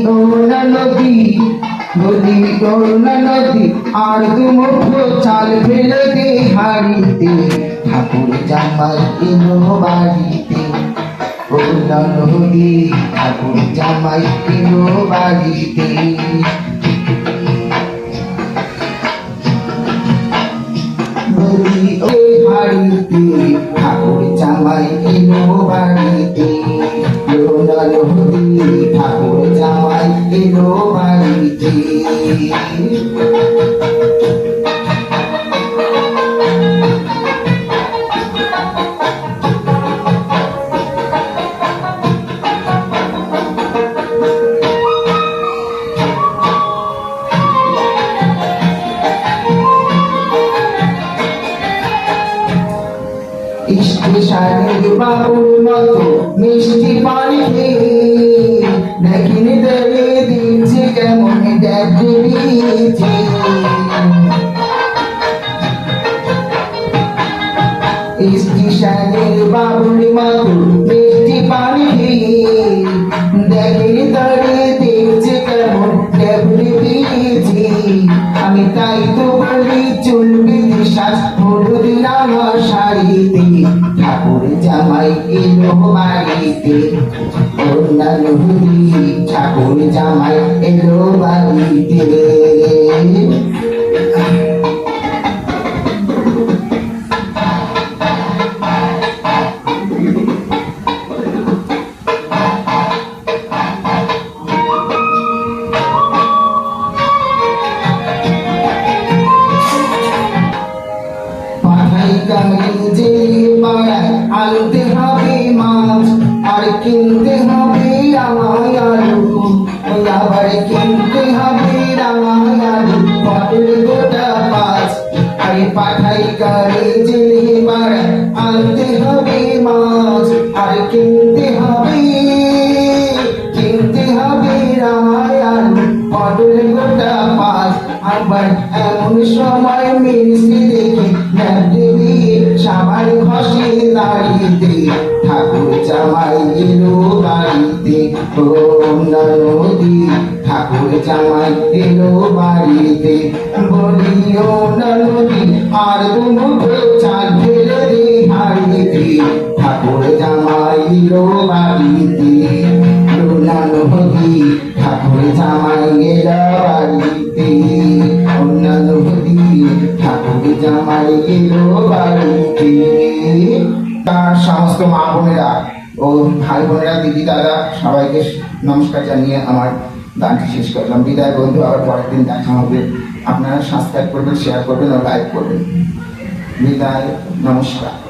করুণা নদী নদী করুণা নদী আর দুমুঠো চাল ফেলে দে হাড়িতে ঠাকুর জামাই এলো বাড়িতে করুণা নদী ঠাকুর জামাই এলো বাড়িতে নদী ওই হাড়িতে ঠাকুর জামাই এলো বাড়িতে করুণা নদী ঠাকুর জামাই এলো বাড়িতে স্টেশনের বাবুর মতো মিষ্টি পানি দেখিনি দেবে দিচ্ছে কেমন দেখছে স্টেশনের বাবুর মতো মিষ্টি পানি দেখিনি দাঁড়িয়ে দেখছে কেমন দেখছে আমি তাই তো বলি চলবে শ্বাস হলুদ রাঙা শাড়িতে ঠাকুর জামাই এলো বাড়িতে করুণা নদী ঠাকুর জামাই এলো বাড়িতে যে পাড়ায় আনতে হবে মাছ আর কিনতে হবে রাঙাই আলু আবার কিনতে হবে রাঙাই আলু পটল গোটা পাঁচ আরে পাঠাই করে যে পাড়ায় আনতে হবে মাছ আর কিনতে হবে রাঙাই আলু পটল গোটা পাঁচ আবার এমন সময় মিষ্টি দেখি সামার ঘষে দাঁড়িতে ঠাকুর জামাই এলো বাড়িতে করুণা নদী ঠাকুর জামাই এলো বাড়িতে বলিও না নদী আর দুমুঠো চাল ফেলে দে হাড়িতে ঠাকুর জামাই এলো বাড়িতে করুণা নদী ঠাকুর জামাই এলো বাড়িতে করুণা নদী ঠাকুর জামাই এলো বাড়িতে। তার সমস্ত মা বোনেরা ও ভাই বোনেরা দিদি দাদা সবাইকে নমস্কার জানিয়ে আমার গানটি শেষ করলাম। বিদায় বন্ধু, আবার পরের দিন দেখা হবে। আপনারা সাবস্ক্রাইব করবেন, শেয়ার করবেন ও লাইক করবেন। বিদায়, নমস্কার।